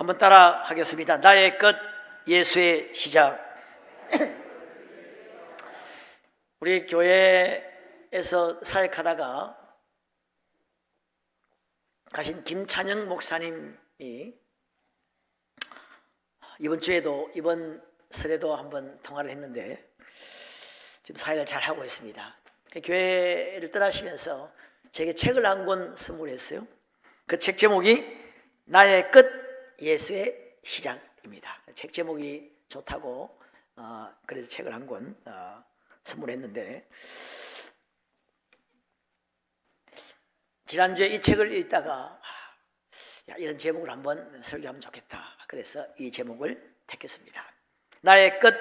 한번 따라 하겠습니다. 나의 끝, 예수의 시작. 우리 교회에서 사역하다가 가신 김찬영 목사님이 이번 설에도 한번 통화를 했는데 지금 사역을 잘 하고 있습니다. 교회를 떠나시면서 제게 책을 한 권 선물했어요. 그 책 제목이 나의 끝, 예수의 시작입니다. 책 제목이 좋다고 그래서 책을 한 권 선물했는데, 지난주에 이 책을 읽다가 이런 제목을 한번 설교하면 좋겠다. 그래서 이 제목을 택했습니다. 나의 끝,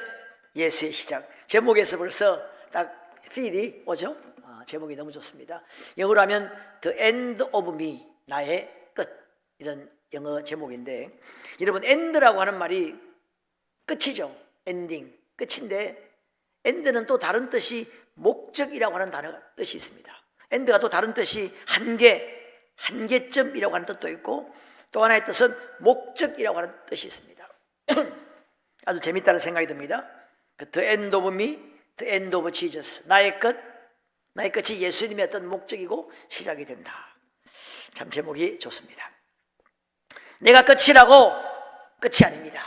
예수의 시작. 제목에서 벌써 딱 feel이 오죠? 제목이 너무 좋습니다. 영어로 하면 The End of Me, 나의 끝, 이런 영어 제목인데, 여러분 end라고 하는 말이 끝이죠. 엔딩, 끝인데 end는 또 다른 뜻이 목적이라고 하는 단어가 뜻이 있습니다. end가 또 다른 뜻이 한계점이라고 하는 뜻도 있고, 또 하나의 뜻은 목적이라고 하는 뜻이 있습니다. 아주 재밌다는 생각이 듭니다. The end of me, the end of Jesus. 나의 끝이 예수님의 어떤 목적이고 시작이 된다. 참 제목이 좋습니다. 내가 끝이라고 끝이 아닙니다.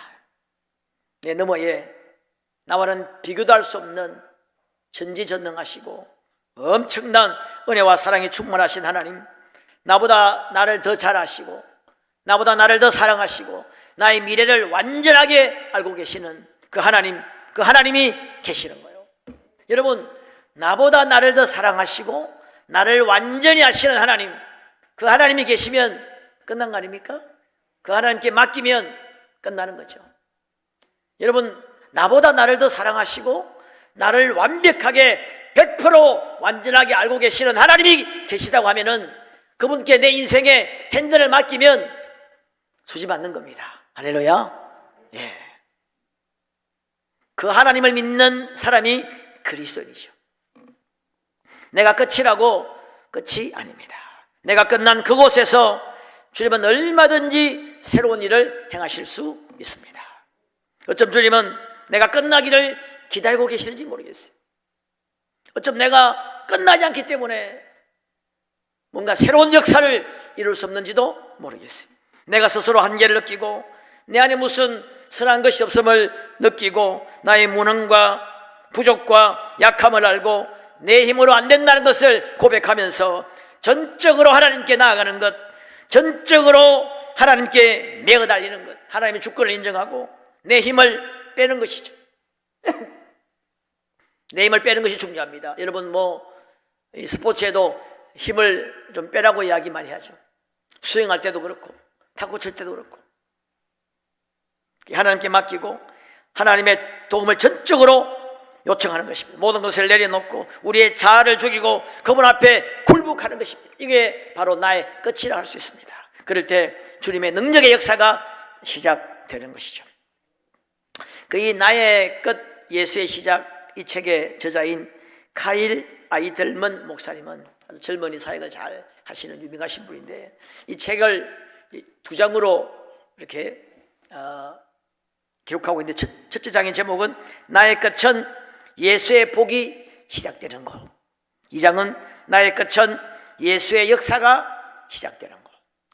내 너머에 나와는 비교도 할 수 없는 전지전능하시고 엄청난 은혜와 사랑이 충만하신 하나님, 나보다 나를 더 잘 아시고 나보다 나를 더 사랑하시고 나의 미래를 완전하게 알고 계시는 그 하나님이 계시는 거예요. 여러분, 나보다 나를 더 사랑하시고 나를 완전히 아시는 하나님, 그 하나님이 계시면 끝난 거 아닙니까? 그 하나님께 맡기면 끝나는 거죠. 여러분, 나보다 나를 더 사랑하시고 나를 완벽하게 100% 완전하게 알고 계시는 하나님이 계시다고 하면은 그분께 내 인생의 핸들을 맡기면 수지 맞는 겁니다. 할렐루야. 예. 그 하나님을 믿는 사람이 그리스도인이죠. 내가 끝이라고 끝이 아닙니다. 내가 끝난 그곳에서 주님은 얼마든지 새로운 일을 행하실 수 있습니다. 어쩜 주님은 내가 끝나기를 기다리고 계시는지 모르겠어요. 어쩜 내가 끝나지 않기 때문에 뭔가 새로운 역사를 이룰 수 없는지도 모르겠어요. 내가 스스로 한계를 느끼고 내 안에 무슨 선한 것이 없음을 느끼고 나의 무능과 부족과 약함을 알고 내 힘으로 안 된다는 것을 고백하면서 전적으로 하나님께 나아가는 것, 전적으로 하나님께 매어 달리는 것, 하나님의 주권을 인정하고 내 힘을 빼는 것이죠. 내 힘을 빼는 것이 중요합니다. 여러분, 이 스포츠에도 힘을 좀 빼라고 이야기 많이 하죠. 수영할 때도 그렇고 탁구 칠 때도 그렇고 하나님께 맡기고 하나님의 도움을 전적으로 요청하는 것입니다. 모든 것을 내려놓고 우리의 자아를 죽이고 그분 앞에 굴복하는 것입니다. 이게 바로 나의 끝이라 할 수 있습니다. 그럴 때 주님의 능력의 역사가 시작되는 것이죠. 이 나의 끝, 예수의 시작, 이 책의 저자인 카일 아이들먼 목사님은 아주 젊은이 사역을 잘 하시는 유명하신 분인데, 이 책을 2장으로 이렇게 기록하고 있는데, 첫째 장의 제목은 나의 끝은 예수의 복이 시작되는 것, 2장은 나의 끝은 예수의 역사가 시작되는 것.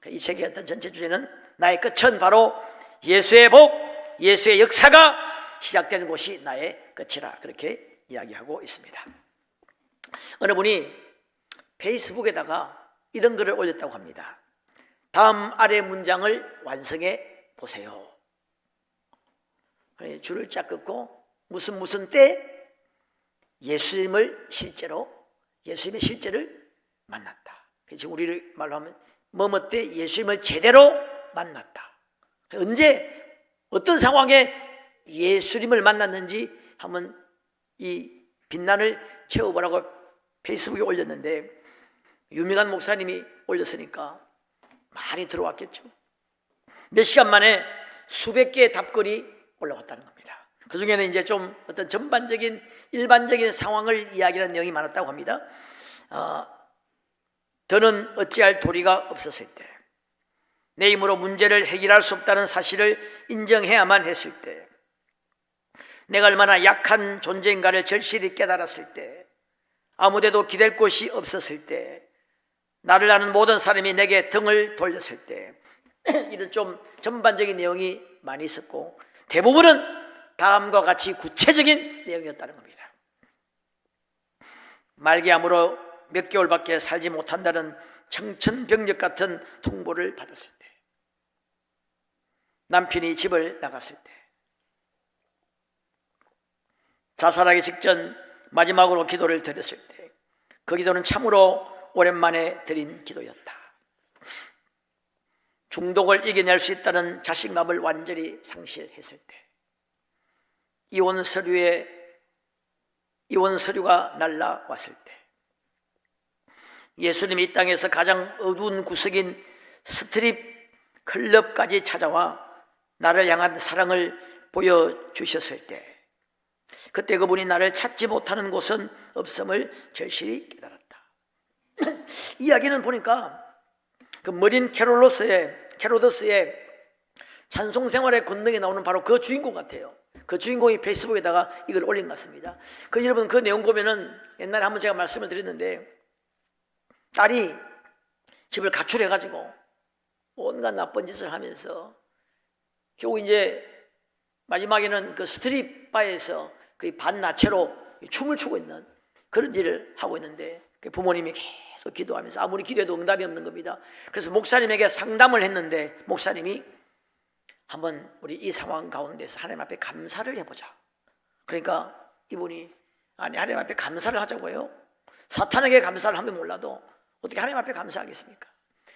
이 책의 어떤 전체 주제는 나의 끝은 바로 예수의 복, 예수의 역사가 시작되는 곳이 나의 끝이라 그렇게 이야기하고 있습니다. 어느 분이 페이스북에다가 이런 글을 올렸다고 합니다. 다음 아래 문장을 완성해 보세요. 줄을 쫙 긋고 무슨 때 예수님의 실제를 만났다. 지금 우리를 말로 하면 뭐뭐 때 예수님을 제대로 만났다. 언제 어떤 상황에 예수님을 만났는지 한번 이 빛난을 채워보라고 페이스북에 올렸는데, 유명한 목사님이 올렸으니까 많이 들어왔겠죠. 몇 시간 만에 수백 개의 답글이 올라왔다는 겁니다. 그 중에는 이제 좀 어떤 전반적인 일반적인 상황을 이야기하는 내용이 많았다고 합니다. 더는 어찌할 도리가 없었을 때, 내 힘으로 문제를 해결할 수 없다는 사실을 인정해야만 했을 때, 내가 얼마나 약한 존재인가를 절실히 깨달았을 때, 아무데도 기댈 곳이 없었을 때, 나를 아는 모든 사람이 내게 등을 돌렸을 때, 이런 좀 전반적인 내용이 많이 있었고 대부분은 다음과 같이 구체적인 내용이었다는 겁니다. 말기암으로 몇 개월밖에 살지 못한다는 청천벽력 같은 통보를 받았을 때, 남편이 집을 나갔을 때, 자살하기 직전 마지막으로 기도를 드렸을 때, 그 기도는 참으로 오랜만에 드린 기도였다. 중독을 이겨낼 수 있다는 자신감을 완전히 상실했을 때, 이혼 서류가 날라왔을 때, 예수님이 이 땅에서 가장 어두운 구석인 스트립 클럽까지 찾아와 나를 향한 사랑을 보여주셨을 때, 그때 그분이 나를 찾지 못하는 곳은 없음을 절실히 깨달았다. 이야기는 보니까 그 머린 캐로더스의 찬송생활의 권능에 나오는 바로 그 주인공 같아요. 그 주인공이 페이스북에다가 이걸 올린 것 같습니다. 여러분 그 내용 보면은 옛날에 한번 제가 말씀을 드렸는데, 딸이 집을 가출해가지고 온갖 나쁜 짓을 하면서 결국 이제 마지막에는 그 스트릿 바에서 그 반나체로 춤을 추고 있는 그런 일을 하고 있는데, 부모님이 계속 기도하면서 아무리 기도해도 응답이 없는 겁니다. 그래서 목사님에게 상담을 했는데 목사님이 한번 우리 이 상황 가운데서 하나님 앞에 감사를 해보자. 그러니까 이분이 아니 하나님 앞에 감사를 하자고요? 사탄에게 감사를 하면 몰라도 어떻게 하나님 앞에 감사하겠습니까?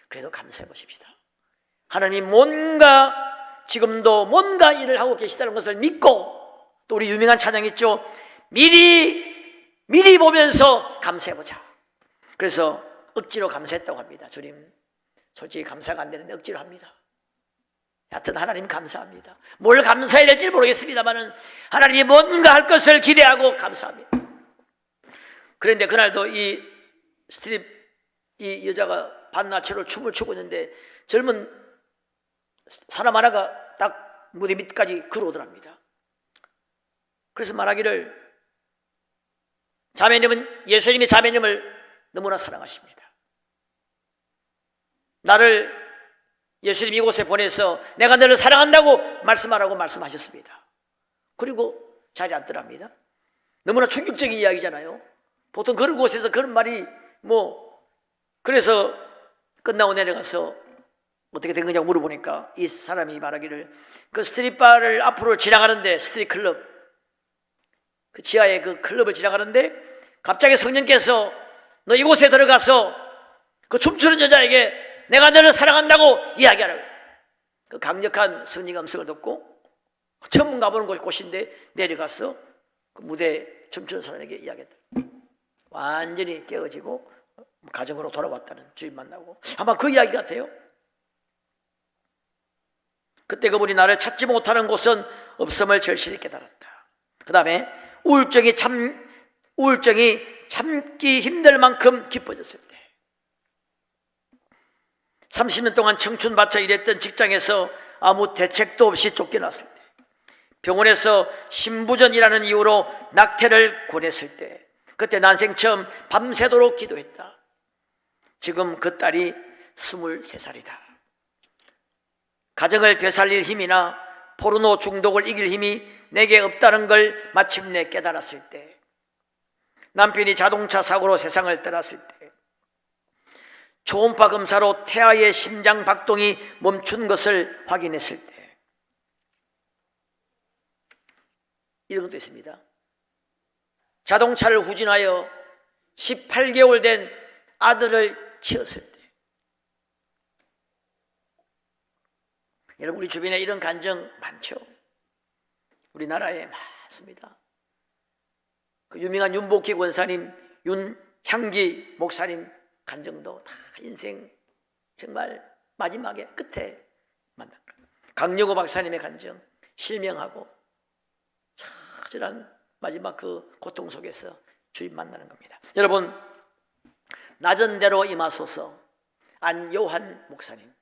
그래도 감사해 보십시다. 하나님 지금도 뭔가 일을 하고 계시다는 것을 믿고, 또 우리 유명한 찬양 있죠. 미리 보면서 감사해보자. 그래서 억지로 감사했다고 합니다. 주님 솔직히 감사가 안 되는데 억지로 합니다. 하여튼 하나님 감사합니다. 뭘 감사해야 될지 모르겠습니다만 하나님이 뭔가 할 것을 기대하고 감사합니다. 그런데 그날도 이 여자가 반나체로 춤을 추고 있는데 젊은 사람 하나가 딱 무대 밑까지 걸어오더랍니다. 그래서 말하기를, 자매님은 예수님이 자매님을 너무나 사랑하십니다. 나를 예수님 이곳에 보내서 내가 너를 사랑한다고 말씀하라고 말씀하셨습니다. 그리고 자리에 앉더랍니다. 너무나 충격적인 이야기잖아요. 보통 그런 곳에서 그런 말이 그래서 끝나고 내려가서 어떻게 된 거냐고 물어보니까 이 사람이 말하기를, 그 스트릿바를 앞으로 지나가는데, 스트릿클럽 그 지하에 그 클럽을 지나가는데 갑자기 성령께서 너 이곳에 들어가서 그 춤추는 여자에게 내가 너를 사랑한다고 이야기하라고, 그 강력한 성령 음성을 듣고 처음 가보는 곳인데 내려가서 그 무대에 춤추는 사람에게 이야기했다. 완전히 깨어지고 가정으로 돌아왔다는, 주님 만나고, 아마 그 이야기 같아요. 그때 그분이 나를 찾지 못하는 곳은 없음을 절실히 깨달았다. 그 다음에 우울증이 참기 힘들 만큼 깊어졌을 때, 30년 동안 청춘 바쳐 일했던 직장에서 아무 대책도 없이 쫓겨났을 때, 병원에서 신부전이라는 이유로 낙태를 권했을 때, 그때 난생 처음 밤새도록 기도했다. 지금 그 딸이 23살이다. 가정을 되살릴 힘이나 포르노 중독을 이길 힘이 내게 없다는 걸 마침내 깨달았을 때, 남편이 자동차 사고로 세상을 떠났을 때, 초음파 검사로 태아의 심장 박동이 멈춘 것을 확인했을 때, 이런 것도 있습니다. 자동차를 후진하여 18개월 된 아들을 치었을 때, 여러분 우리 주변에 이런 간증 많죠. 우리나라에 많습니다. 그 유명한 윤복희 권사님, 윤향기 목사님 간증도 다 인생 정말 마지막에 끝에 만난 거예요. 강영호 박사님의 간증, 실명하고 처절한 마지막 그 고통 속에서 주님 만나는 겁니다. 여러분, 낮은 대로 임하소서, 안요한 목사님,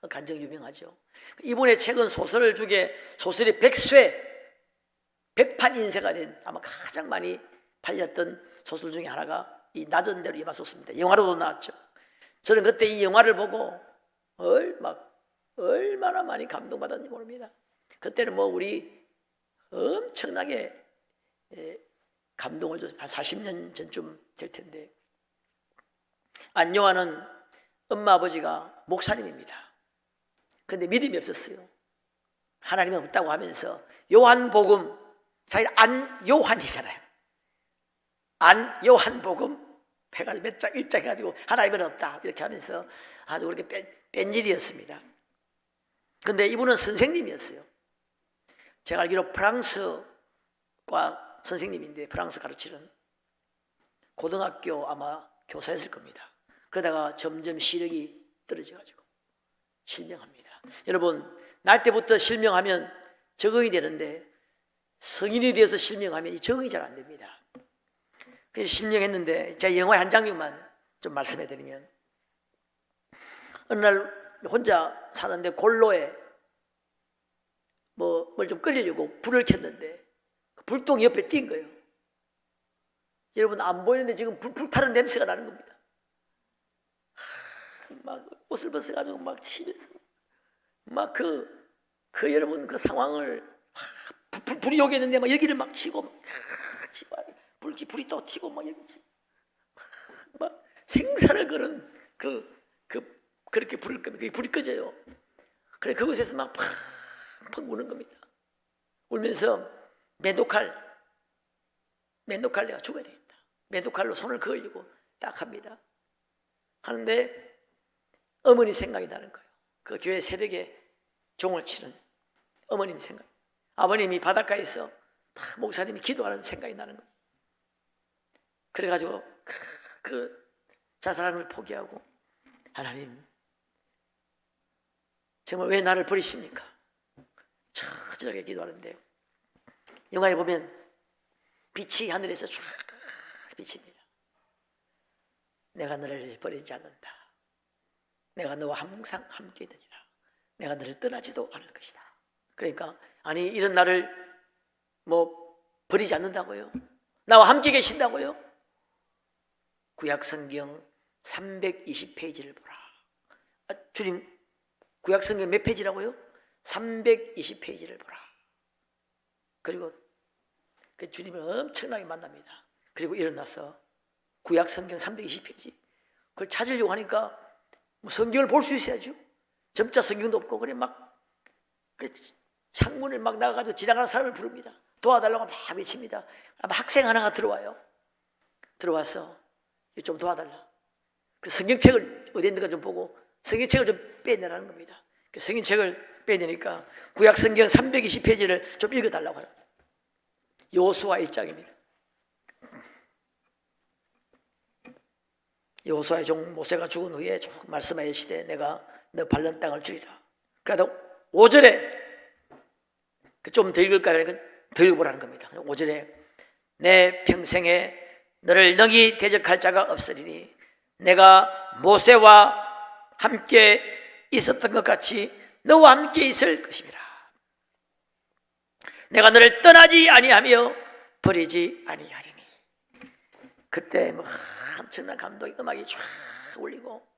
간증 유명하죠. 이분의 책은 소설 중에 소설이 100쇄 100판 인쇄가 된 아마 가장 많이 팔렸던 소설 중에 하나가 이 낮은 대로 임하소서입니다. 영화로도 나왔죠. 저는 그때 이 영화를 보고 얼마나 많이 감동받았는지 모릅니다. 그때는 뭐 우리 엄청나게 감동을 줬어요. 한 40년 전쯤 될 텐데, 안요한은 엄마 아버지가 목사님입니다. 그런데 믿음이 없었어요. 하나님이 없다고 하면서 요한복음, 자기는 안요한이잖아요. 안요한복음 해가지고 몇 장, 1장 해가지고 하나님은 없다 이렇게 하면서 아주 그렇게 뺀질이었습니다. 그런데 이분은 선생님이었어요. 제가 알기로 프랑스과 선생님인데, 프랑스 가르치는 고등학교 아마 교사였을 겁니다. 그러다가 점점 시력이 떨어져가지고 실명합니다. 여러분, 날 때부터 실명하면 적응이 되는데 성인이 되어서 실명하면 이 적응이 잘 안 됩니다. 그래서 실명했는데, 제가 영화의 한 장면만 좀 말씀해 드리면, 어느 날 혼자 사는데 골로에 뭘 좀 끓이려고 불을 켰는데 불똥이 옆에 띈 거예요. 여러분, 안 보이는데 지금 불 타는 냄새가 나는 겁니다. 막 옷을 벗어가지고 막 치면서 막 여러분 그 상황을 불이 여기 있는데 막 여기를 막 치고 불이 또 튀고 막 여기 막 생사를 거는 그렇게 불을 끄면 그게 불이 꺼져요. 그래 그곳에서 막 팍 우는 겁니다. 울면서 맨도칼 내가 죽어야 되겠다. 맨도칼로 손을 그으려고 딱 합니다. 하는데 어머니 생각이 나는 거예요. 그 교회 새벽에 종을 치는 어머님 생각. 아버님이 바닷가에서 목사님이 기도하는 생각이 나는 거예요. 그래가지고 그 자살하는 걸 포기하고, 하나님 정말 왜 나를 버리십니까? 처절하게 기도하는데, 영화에 보면 빛이 하늘에서 쫙 비칩니다. 내가 너를 버리지 않는다. 내가 너와 항상 함께 있느니라. 내가 너를 떠나지도 않을 것이다. 그러니까 아니 이런 나를 버리지 않는다고요? 나와 함께 계신다고요? 구약성경 320페이지를 보라. 주님, 구약성경 몇 페이지라고요? 320페이지를 보라. 그리고 그 주님을 엄청나게 만납니다. 그리고 일어나서 구약성경 320페이지 그걸 찾으려고 하니까 성경을 볼 수 있어야죠. 점자 성경도 없고, 그래 창문을 막 나가가지고 지나가는 사람을 부릅니다. 도와달라고 막 외칩니다. 아마 학생 하나가 들어와서 좀 도와달라. 그 성경책을 어디 있는가 좀 보고 성경책을 좀 빼내라는 겁니다. 그 성경책을 빼내니까 구약성경 320페이지를 좀 읽어달라고 하는 여호수아 1장입니다. 여호수아의 종 모세가 죽은 후에 쭉 말씀하시되 내가 너 밟는 땅을 주리라. 그래도 5절에 좀 더 읽을까요? 더 읽어보라는 겁니다. 5절에 내 평생에 너를 능히 대적할 자가 없으리니 내가 모세와 함께 있었던 것 같이 너와 함께 있을 것입니다. 내가 너를 떠나지 아니하며 버리지 아니하리니. 그때 엄청난 감동의 음악이 쫙 울리고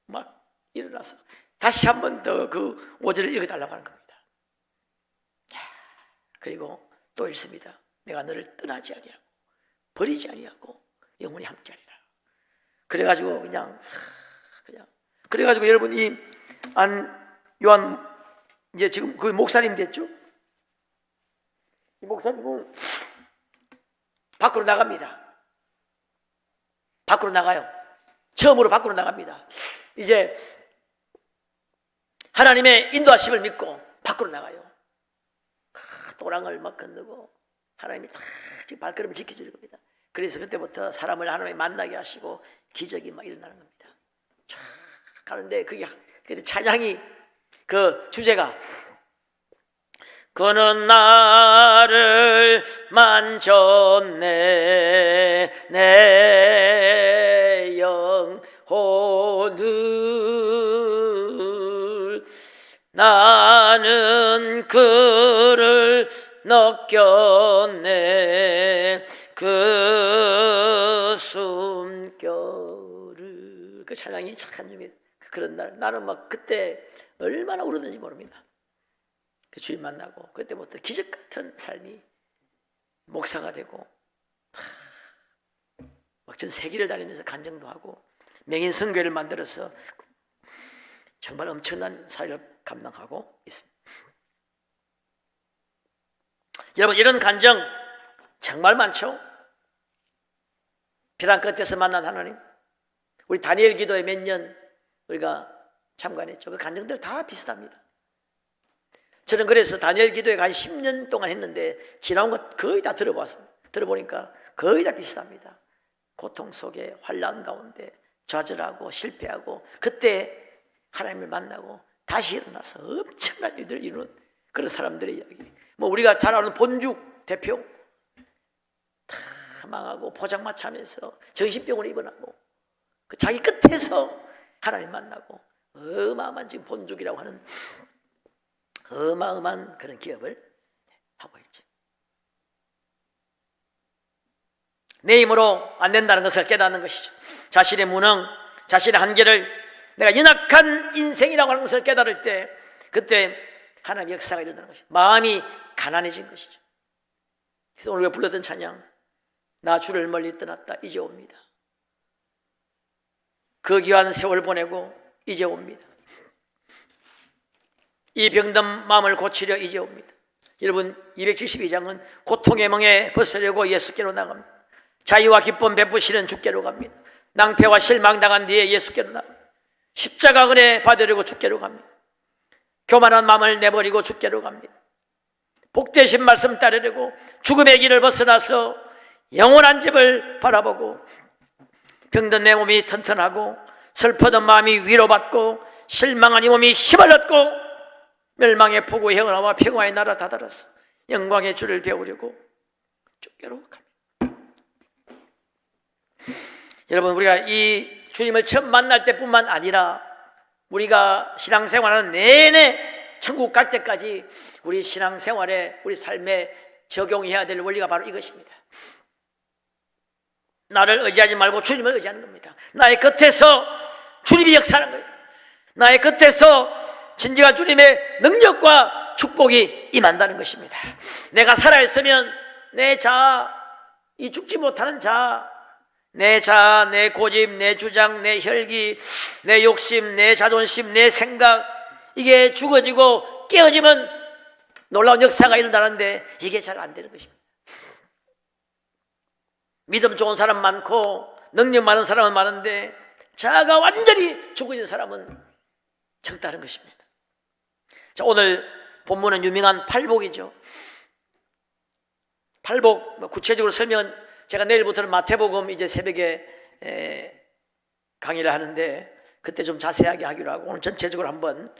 막 일어나서 다시 한 번 더 그 5절을 읽어달라고 하는 겁니다. 그리고 또 읽습니다. 내가 너를 떠나지 아니하고 버리지 아니하고 영원히 함께하리라. 그래가지고 그냥 그래가지고 여러분 이 요한 이제 지금 그 목사님 됐죠? 이 목사님은 밖으로 나갑니다. 밖으로 나가요. 처음으로 밖으로 나갑니다. 이제 하나님의 인도하심을 믿고 밖으로 나가요. 또랑을 막 건너고 하나님이 다 지금 발걸음을 지켜주는 겁니다. 그래서 그때부터 사람을 하나님이 만나게 하시고 기적이 막 일어나는 겁니다. 쫙 가는데 그게 찬양이 그 주제가 그는 나를 만졌네 내 영혼을 그를 느꼈네. 그 숨결을. 그 찬양이 참 유명해. 그런 날 나는 막 그때 얼마나 울었는지 모릅니다. 그 주님 만나고 그때부터 기적 같은 삶이 목사가 되고 막 전 세계를 다니면서 간증도 하고 맹인 선교회를 만들어서 정말 엄청난 사역을 감당하고 있습니다. 여러분, 이런 간증 정말 많죠? 벼랑 끝에서 만난 하나님, 우리 다니엘 기도에 몇 년 우리가 참관했죠. 그 간증들 다 비슷합니다. 저는 그래서 다니엘 기도에 한 10년 동안 했는데 지나온 것 거의 다 들어봤습니다. 들어보니까 거의 다 비슷합니다. 고통 속에 환난 가운데 좌절하고 실패하고 그때 하나님을 만나고 다시 일어나서 엄청난 일들을 이룬 그런 사람들의 이야기. 뭐 우리가 잘 아는 본죽 대표 다 망하고 포장마차 하면서 정신병원에 입원하고 그 자기 끝에서 하나님 만나고 어마어마한 지금 본죽이라고 하는 어마어마한 그런 기업을 하고 있죠. 내 힘으로 안 된다는 것을 깨닫는 것이죠. 자신의 무능, 자신의 한계를, 내가 연약한 인생이라고 하는 것을 깨달을 때 그때 하나님의 역사가 일어나는 것이죠. 마음이 가난해진 것이죠. 그래서 오늘 우리가 불렀던 찬양, 나 주를 멀리 떠났다 이제 옵니다. 그 귀한 세월 보내고 이제 옵니다. 이 병든 마음을 고치려 이제 옵니다. 여러분, 272장은 고통의 멍에 벗으려고 예수께로 나갑니다. 자유와 기쁨 베푸시는 주께로 갑니다. 낭패와 실망 당한 뒤에 예수께로 나갑니다. 십자가 은혜 받으려고 주께로 갑니다. 교만한 마음을 내버리고 주께로 갑니다. 복되신 말씀 따르려고 죽음의 길을 벗어나서 영원한 집을 바라보고 병든 내 몸이 튼튼하고 슬퍼던 마음이 위로받고 실망한 이 몸이 힘을 얻고 멸망의 폭우 행하와 평화의 나라 다다라서 영광의 주를 배우려고 주께로 갑니다. 여러분, 우리가 이 주님을 처음 만날 때뿐만 아니라 우리가 신앙생활하는 내내 천국 갈 때까지 우리 신앙생활에 우리 삶에 적용해야 될 원리가 바로 이것입니다. 나를 의지하지 말고 주님을 의지하는 겁니다. 나의 곁에서 주님이 역사하는 거예요. 나의 곁에서 진정한 주님의 능력과 축복이 임한다는 것입니다. 내가 살아있으면 내 자아, 이 죽지 못하는 자아, 내 자아, 내 고집, 내 주장, 내 혈기, 내 욕심, 내 자존심, 내 생각, 이게 죽어지고 깨어지면 놀라운 역사가 일어나는데 이게 잘 안 되는 것입니다. 믿음 좋은 사람 많고 능력 많은 사람은 많은데 자아가 완전히 죽어진 사람은 적다는 것입니다. 자, 오늘 본문은 유명한 팔복이죠. 팔복, 구체적으로 설명은 제가 내일부터는 마태복음 이제 새벽에 강의를 하는데 그때 좀 자세하게 하기로 하고 오늘 전체적으로 한번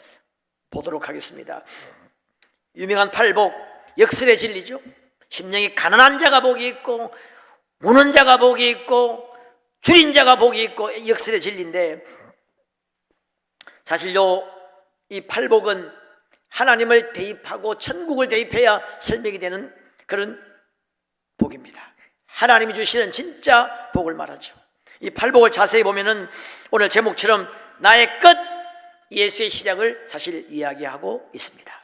보도록 하겠습니다. 유명한 팔복, 역설의 진리죠. 심령이 가난한 자가 복이 있고 우는 자가 복이 있고 줄인 자가 복이 있고 역설의 진리인데, 사실 이 팔복은 하나님을 대입하고 천국을 대입해야 설명이 되는 그런 복입니다. 하나님이 주시는 진짜 복을 말하죠. 이 팔복을 자세히 보면은 오늘 제목처럼 나의 끝, 예수의 시작을 사실 이야기하고 있습니다.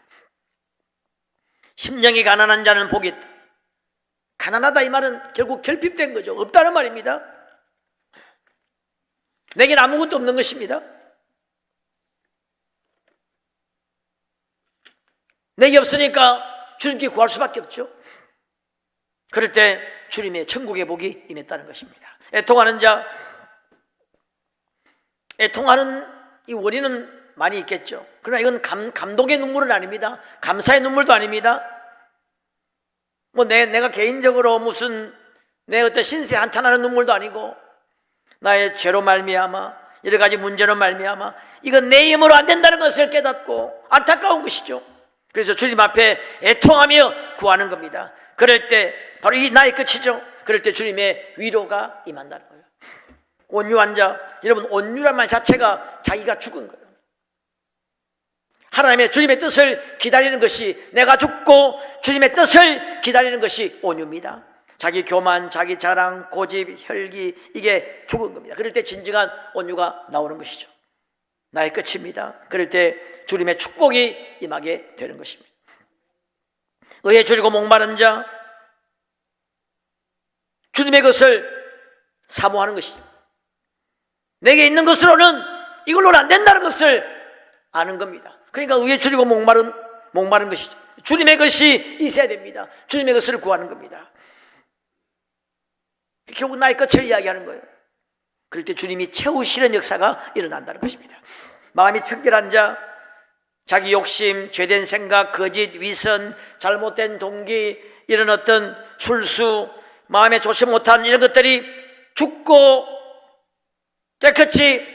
심령이 가난한 자는 복이 있다. 가난하다 이 말은 결국 결핍된 거죠. 없다는 말입니다. 내게는 아무것도 없는 것입니다. 내게 없으니까 주님께 구할 수밖에 없죠. 그럴 때 주님의 천국의 복이 임했다는 것입니다. 애통하는 자, 애통하는 이 원인은 많이 있겠죠. 그러나 이건 감동의 눈물은 아닙니다. 감사의 눈물도 아닙니다. 뭐 내가 개인적으로 무슨 내 어떤 신세 한탄하는 눈물도 아니고 나의 죄로 말미암아 여러 가지 문제로 말미암아 이건 내 힘으로 안 된다는 것을 깨닫고 안타까운 것이죠. 그래서 주님 앞에 애통하며 구하는 겁니다. 그럴 때 바로 이 나의 끝이죠. 그럴 때 주님의 위로가 임한다는 거예요. 온유한 자, 여러분 온유란 말 자체가 자기가 죽은 거예요. 하나님의 주님의 뜻을 기다리는 것이, 내가 죽고 주님의 뜻을 기다리는 것이 온유입니다. 자기 교만, 자기 자랑, 고집, 혈기, 이게 죽은 겁니다. 그럴 때 진정한 온유가 나오는 것이죠. 나의 끝입니다. 그럴 때 주님의 축복이 임하게 되는 것입니다. 의에 줄이고 목마른 자, 주님의 것을 사모하는 것이죠. 내게 있는 것으로는 이걸로는 안 된다는 것을 아는 겁니다. 그러니까 의에 줄이고 목마른 것이죠. 주님의 것이 있어야 됩니다. 주님의 것을 구하는 겁니다. 결국 나의 끝을 이야기하는 거예요. 그럴 때 주님이 채우시는 역사가 일어난다는 것입니다. 마음이 청결한 자, 자기 욕심, 죄된 생각, 거짓, 위선, 잘못된 동기, 이런 어떤 술수, 마음에 조심 못한 이런 것들이 죽고 깨끗이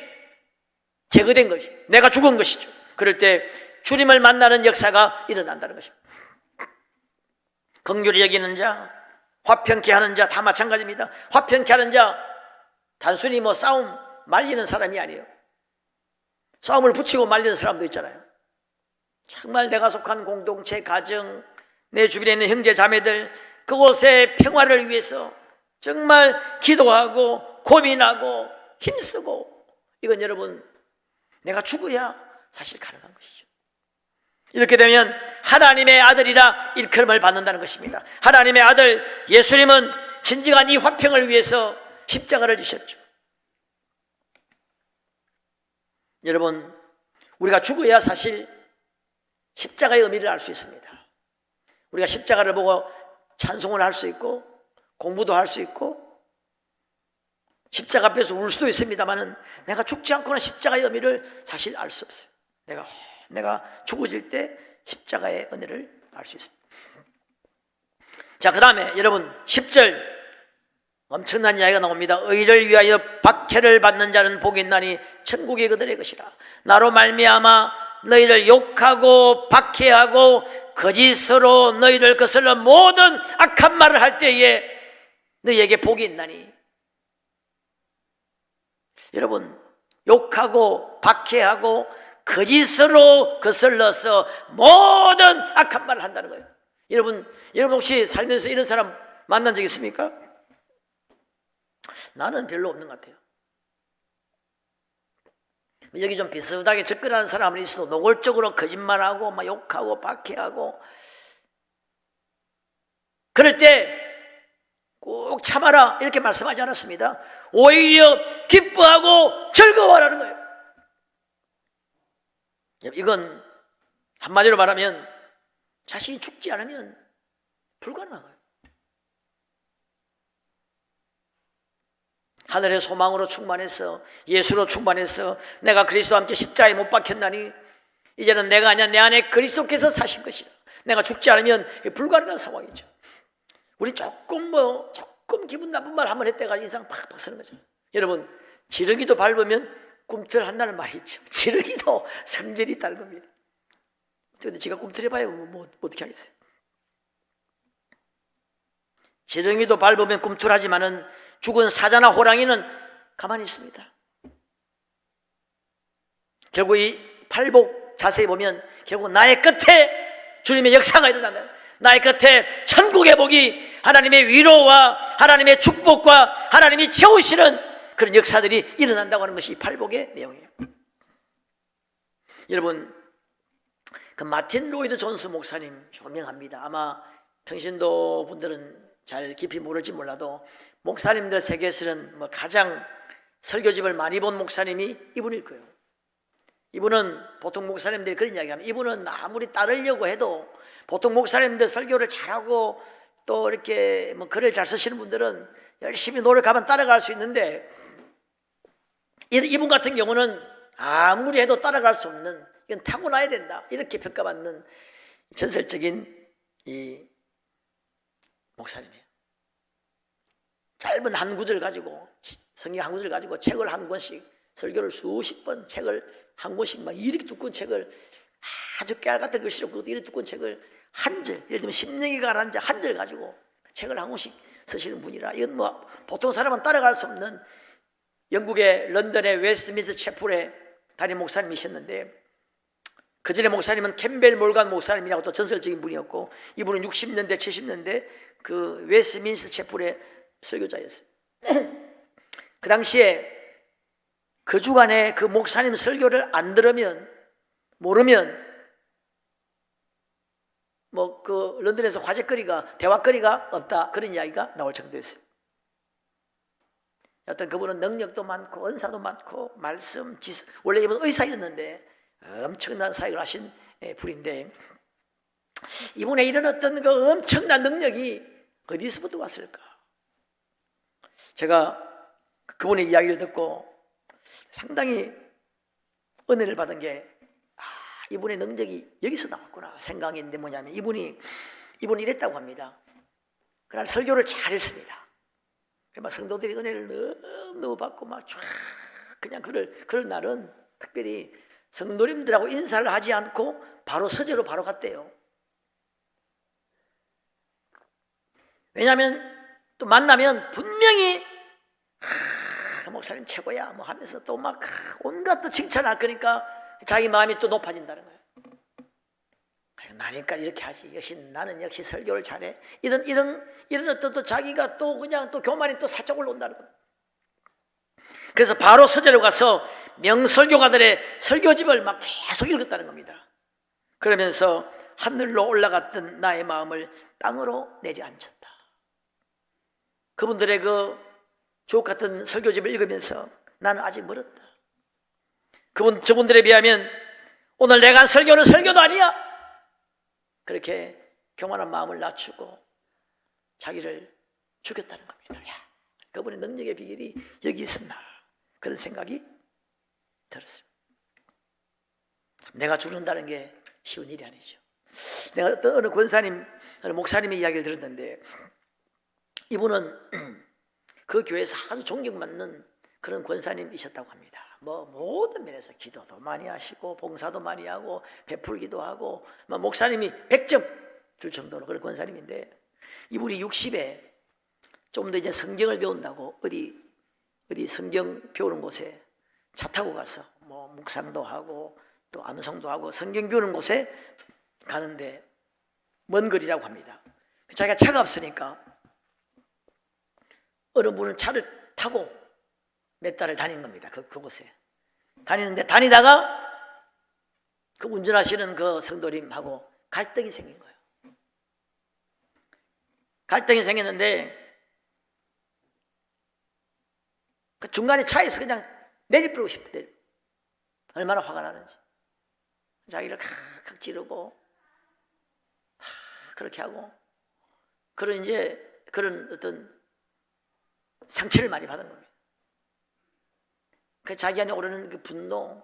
제거된 것이, 내가 죽은 것이죠. 그럴 때 주님을 만나는 역사가 일어난다는 것입니다. 긍휼히 여기는 자, 화평케 하는 자, 다 마찬가지입니다. 화평케 하는 자, 단순히 싸움 말리는 사람이 아니에요. 싸움을 붙이고 말리는 사람도 있잖아요. 정말 내가 속한 공동체, 가정, 내 주변에 있는 형제 자매들, 그곳의 평화를 위해서 정말 기도하고 고민하고 힘쓰고, 이건 여러분 내가 죽어야 사실 가능한 것이죠. 이렇게 되면 하나님의 아들이라 일컬음을 받는다는 것입니다. 하나님의 아들 예수님은 진정한 이 화평을 위해서 십자가를 지셨죠. 여러분, 우리가 죽어야 사실 십자가의 의미를 알 수 있습니다. 우리가 십자가를 보고 찬송을 할 수 있고 공부도 할 수 있고 십자가 앞에서 울 수도 있습니다만은 내가 죽지 않고는 십자가의 의미를 사실 알 수 없어요. 내가 죽어질 때 십자가의 은혜를 알 수 있습니다. 자, 그 다음에 여러분 10절 엄청난 이야기가 나옵니다. 의를 위하여 박해를 받는 자는 복이 있나니 천국이 그들의 것이라. 나로 말미암아 너희를 욕하고 박해하고 거짓으로 너희를 거슬러 모든 악한 말을 할 때에 너희에게 복이 있나니. 여러분, 욕하고 박해하고 거짓으로 거슬러서 모든 악한 말을 한다는 거예요. 여러분 혹시 살면서 이런 사람 만난 적 있습니까? 나는 별로 없는 것 같아요. 여기 좀 비슷하게 접근하는 사람은 있어도 노골적으로 거짓말하고 막 욕하고 박해하고, 그럴 때 꼭 참아라 이렇게 말씀하지 않았습니다. 오히려 기뻐하고 즐거워하라는 거예요. 이건 한마디로 말하면 자신이 죽지 않으면 불가능한 거예요. 하늘의 소망으로 충만해서, 예수로 충만해서 내가 그리스도와 함께 십자가에 못 박혔나니 이제는 내가 아니야 내 안에 그리스도께서 사신 것이라. 내가 죽지 않으면 불가능한 상황이죠. 우리 조금 기분 나쁜 말 한번 했다가 인상 팍팍 쓰는 거죠. 여러분, 지렁이도 밟으면 꿈틀한다는 말이 있죠. 지렁이도 성질이 있다는 겁니다. 그런데 제가 꿈틀해봐야 뭐 어떻게 하겠어요. 지렁이도 밟으면 꿈틀하지만은 죽은 사자나 호랑이는 가만히 있습니다. 결국 이 팔복 자세히 보면 결국 나의 끝에 주님의 역사가 일어난다. 나의 끝에 천국의 복이, 하나님의 위로와 하나님의 축복과 하나님이 채우시는 그런 역사들이 일어난다고 하는 것이 이 팔복의 내용이에요. 여러분, 그 마틴 로이드 존스 목사님 유명합니다. 아마 평신도 분들은 잘 깊이 모를지 몰라도 목사님들 세계에서는 가장 설교집을 많이 본 목사님이 이분일 거예요. 이분은 보통 목사님들이 그런 이야기합니다. 이분은 아무리 따르려고 해도 보통 목사님들 설교를 잘하고 또 이렇게 글을 잘 쓰시는 분들은 열심히 노력하면 따라갈 수 있는데, 이분 같은 경우는 아무리 해도 따라갈 수 없는, 이건 타고나야 된다 이렇게 평가받는 전설적인 이 목사님이에요. 짧은 한 구절 가지고, 성경 한 구절 가지고 책을 한 권씩, 설교를 수십 번, 책을 한 권씩 막 이렇게 두꺼운 책을, 아주 깨알 같은 글씨로 이렇게 두꺼운 책을 한 절, 예를 들면 심령이 가라앉아 한 절 가지고 책을 한 권씩 쓰시는 분이라, 이건 보통 사람은 따라갈 수 없는, 영국의 런던의 웨스트민스터 채플의 담임 목사님이셨는데, 그 전에 목사님은 캠벨 몰간 목사님이라고 또 전설적인 분이었고, 이분은 60년대 70년대 그 웨스트민스터 채플의 설교자였어요. 그 당시에 그 주간에 그 목사님 설교를 안 들으면, 모르면 뭐 그 런던에서 화제거리가, 대화거리가 없다, 그런 이야기가 나올 정도였어요. 어떤 그분은 능력도 많고 은사도 많고 말씀, 지식, 원래 이분은 의사였는데 엄청난 사역을 하신 분인데, 이분의 이런 어떤 그 엄청난 능력이 어디서부터 왔을까? 제가 그분의 이야기를 듣고 상당히 은혜를 받은 게, 이분의 능력이 여기서 나왔구나 생각했는데, 뭐냐면 이분이 이랬다고 합니다. 그날 설교를 잘했습니다. 막 성도들이 은혜를 너무 받고 막 쫙 그냥 그럴 날은 특별히 성도님들하고 인사를 하지 않고 바로 서재로 바로 갔대요. 왜냐하면 또 만나면 분명히 목사님 최고야 뭐 하면서 또 막 온갖 또 칭찬할 거니까 자기 마음이 또 높아진다는 거예요. 나니까 이렇게 하지. 역시 나는 역시 설교를 잘해. 이런 어떤 또 자기가 또 그냥 또 교만이 또 살짝 올라온다는 거예요. 그래서 바로 서재로 가서 명설교가들의 설교집을 막 계속 읽었다는 겁니다. 그러면서 하늘로 올라갔던 나의 마음을 땅으로 내려앉혔다. 그분들의 그 주옥 같은 설교집을 읽으면서 나는 아직 멀었다. 저분들에 비하면 오늘 내가 한 설교는 설교도 아니야. 그렇게 교만한 마음을 낮추고 자기를 죽였다는 겁니다. 야, 그분의 능력의 비결이 여기 있었나, 그런 생각이 들었습니다. 내가 죽는다는 게 쉬운 일이 아니죠. 내가 어느 권사님, 어느 목사님의 이야기를 들었는데, 이분은 그 교회에서 아주 존경받는 그런 권사님이셨다고 합니다. 뭐 모든 면에서 기도도 많이 하시고 봉사도 많이 하고 베풀기도 하고, 목사님이 100점 줄 정도로 그런 권사님인데, 이분이 60에 좀 더 이제 성경을 배운다고 어디 성경 배우는 곳에 차 타고 가서 뭐 묵상도 하고 또 암송도 하고 성경 배우는 곳에 가는데, 먼 거리라고 합니다. 자기가 차가 없으니까 어느 분은 차를 타고 몇 달을 다닌 겁니다. 그곳에 다니는데, 다니다가 그 운전하시는 그 성도님하고 갈등이 생긴 거예요. 갈등이 생겼는데 그 중간에 차에서 그냥 내리버리고 싶대. 얼마나 화가 나는지. 자기를 칵칵 지르고 그렇게 하고, 그런 어떤 상처를 많이 받은 겁니다. 그 자기 안에 오르는 그 분노,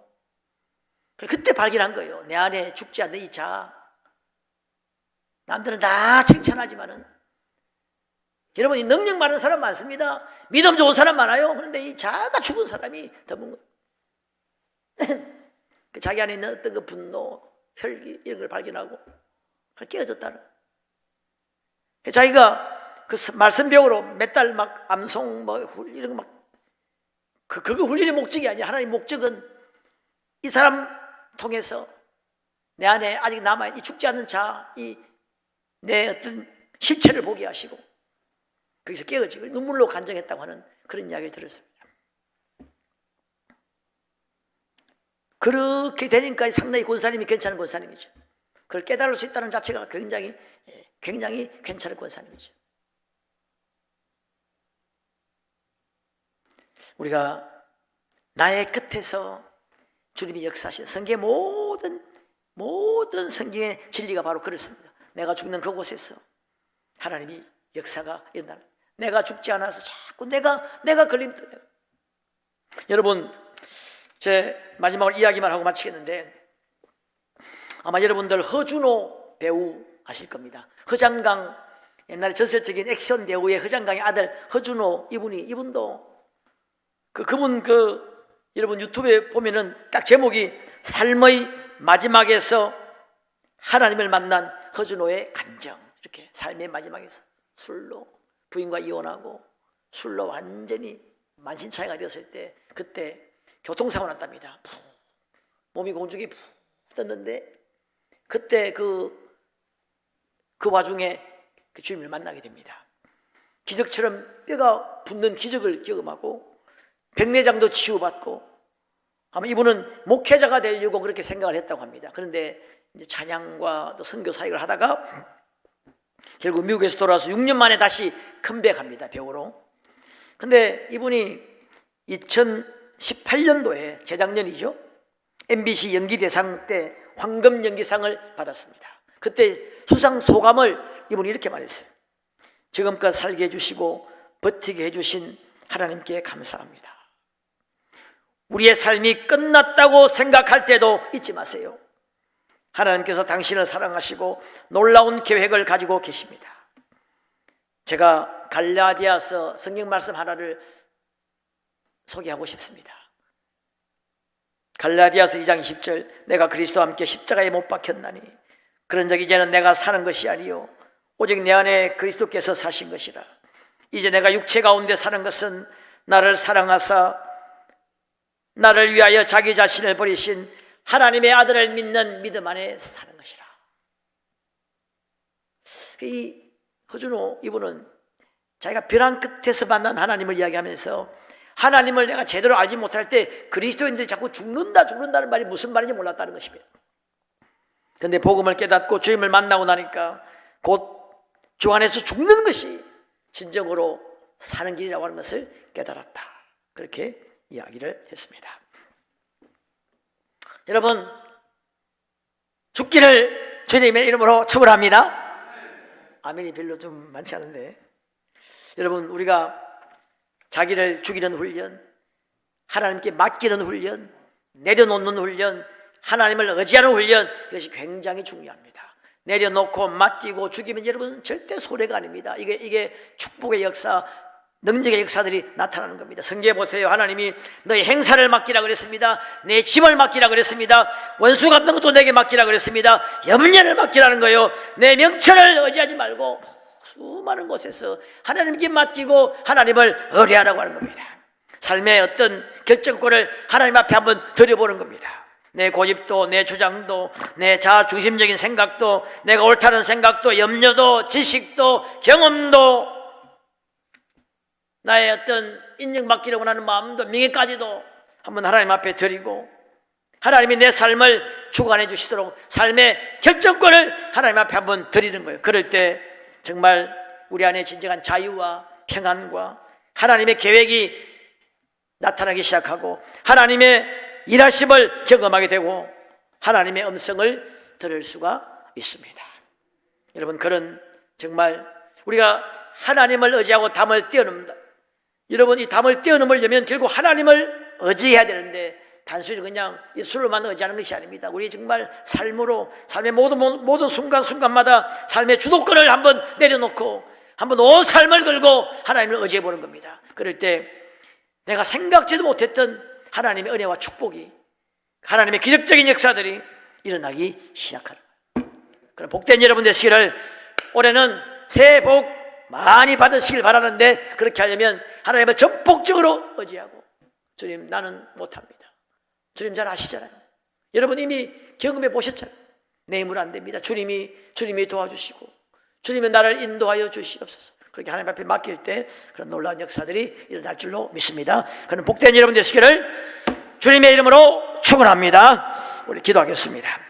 그때 발견한 거예요. 내 안에 죽지 않는 이 자. 남들은 다 칭찬하지만은, 여러분, 이 능력 많은 사람 많습니다. 믿음 좋은 사람 많아요. 그런데 이 자가 죽은 사람이 드문 거예요. 그 자기 안에 있는 어떤 그 분노, 혈기 이런 걸 발견하고 깨어졌다는 거예요. 자기가 그 말씀 배우러 몇 달 막 암송 뭐 이런 거 막, 그거 훈련의 목적이 아니야. 하나님의 목적은 이 사람 통해서 내 안에 아직 남아있는 이 죽지 않는 자, 이 내 어떤 실체를 보게 하시고, 거기서 깨어지고 눈물로 간증했다고 하는 그런 이야기를 들었습니다. 그렇게 되니까 상당히 권사님이 괜찮은 권사님이죠. 그걸 깨달을 수 있다는 자체가 굉장히 괜찮은 권사님이죠. 우리가 나의 끝에서 주님이 역사하신 성경의 모든 성경의 진리가 바로 그렇습니다. 내가 죽는 그곳에서 하나님이 역사가 일어나는, 내가 죽지 않아서 자꾸 내가 걸림돌. 여러분, 제 마지막으로 이야기만 하고 마치겠는데, 아마 여러분들 허준호 배우 아실 겁니다. 허장강, 옛날에 전설적인 액션 배우의 허장강의 아들 허준호, 이분도 그분 여러분 유튜브에 보면은 딱 제목이 삶의 마지막에서 하나님을 만난 허준호의 간정, 이렇게 삶의 마지막에서 술로 부인과 이혼하고 술로 완전히 만신창이가 되었을 때, 그때 교통사고 났답니다. 몸이 공중에 떴는데 그때 그 와중에 그 주님을 만나게 됩니다. 기적처럼 뼈가 붙는 기적을 경험하고 백내장도 치유받고, 아마 이분은 목회자가 되려고 그렇게 생각을 했다고 합니다. 그런데 이제 찬양과 또 선교 사역을 하다가 결국 미국에서 돌아와서 6년 만에 다시 컴백합니다, 배우로. 근데 이분이 2018년도에, 재작년이죠, MBC 연기대상 때 황금 연기상을 받았습니다. 그때 수상 소감을 이분이 이렇게 말했어요. 지금껏 살게 해주시고 버티게 해주신 하나님께 감사합니다. 우리의 삶이 끝났다고 생각할 때도 잊지 마세요. 하나님께서 당신을 사랑하시고 놀라운 계획을 가지고 계십니다. 제가 갈라디아서 성경 말씀 하나를 소개하고 싶습니다. 갈라디아서 2장 20절, 내가 그리스도와 함께 십자가에 못 박혔나니 그런즉 이제는 내가 사는 것이 아니요 오직 내 안에 그리스도께서 사신 것이라. 이제 내가 육체 가운데 사는 것은 나를 사랑하사 나를 위하여 자기 자신을 버리신 하나님의 아들을 믿는 믿음 안에 사는 것이라. 이 허준호 이분은 자기가 벼랑 끝에서 만난 하나님을 이야기하면서 하나님을 내가 제대로 알지 못할 때 그리스도인들이 자꾸 죽는다는 말이 무슨 말인지 몰랐다는 것입니다. 그런데 복음을 깨닫고 주님을 만나고 나니까 곧 주 안에서 죽는 것이 진정으로 사는 길이라고 하는 것을 깨달았다. 그렇게 이야기를 했습니다. 여러분, 죽기를 주님의 이름으로 축원합니다. 아멘이 별로 좀 많지 않은데, 여러분, 우리가 자기를 죽이는 훈련, 하나님께 맡기는 훈련, 내려놓는 훈련, 하나님을 의지하는 훈련, 이것이 굉장히 중요합니다. 내려놓고 맡기고 죽이면 여러분 절대 소래가 아닙니다. 이게 축복의 역사, 능력의 역사들이 나타나는 겁니다. 성경에 보세요. 하나님이 너의 행사를 맡기라 그랬습니다. 내 집을 맡기라 그랬습니다. 원수 갚는 것도 내게 맡기라 그랬습니다. 염려를 맡기라는 거예요. 내 명철을 의지하지 말고 수많은 곳에서 하나님께 맡기고 하나님을 의뢰하라고 하는 겁니다. 삶의 어떤 결정권을 하나님 앞에 한번 드려보는 겁니다. 내 고집도, 내 주장도, 내 자아중심적인 생각도, 내가 옳다는 생각도, 염려도, 지식도, 경험도, 나의 어떤 인정받기려고 하는 마음도, 명예까지도 한번 하나님 앞에 드리고 하나님이 내 삶을 주관해 주시도록 삶의 결정권을 하나님 앞에 한번 드리는 거예요. 그럴 때 정말 우리 안에 진정한 자유와 평안과 하나님의 계획이 나타나기 시작하고 하나님의 일하심을 경험하게 되고 하나님의 음성을 들을 수가 있습니다. 여러분, 그런 정말 우리가 하나님을 의지하고 담을 떼어놓는다. 여러분, 이 담을 떼어놓으려면 결국 하나님을 의지해야 되는데 단순히 그냥 예술로만 의지하는 것이 아닙니다. 우리 정말 삶으로, 삶의 모든 순간순간마다 삶의 주도권을 한번 내려놓고 한번 온 삶을 걸고 하나님을 의지해 보는 겁니다. 그럴 때 내가 생각지도 못했던 하나님의 은혜와 축복이, 하나님의 기적적인 역사들이 일어나기 시작하는 거예요. 그럼 복된 여러분 되시기를, 올해는 새해 복 많이 받으시길 바라는데, 그렇게 하려면 하나님을 전폭적으로 의지하고, 주님 나는 못합니다. 주님 잘 아시잖아요. 여러분 이미 경험해 보셨잖아요. 내 힘으로 안 됩니다. 주님이 도와주시고 주님이 나를 인도하여 주시옵소서. 그렇게 하나님 앞에 맡길 때 그런 놀라운 역사들이 일어날 줄로 믿습니다. 그럼 복된 여러분 되시기를 주님의 이름으로 축원합니다. 우리 기도하겠습니다.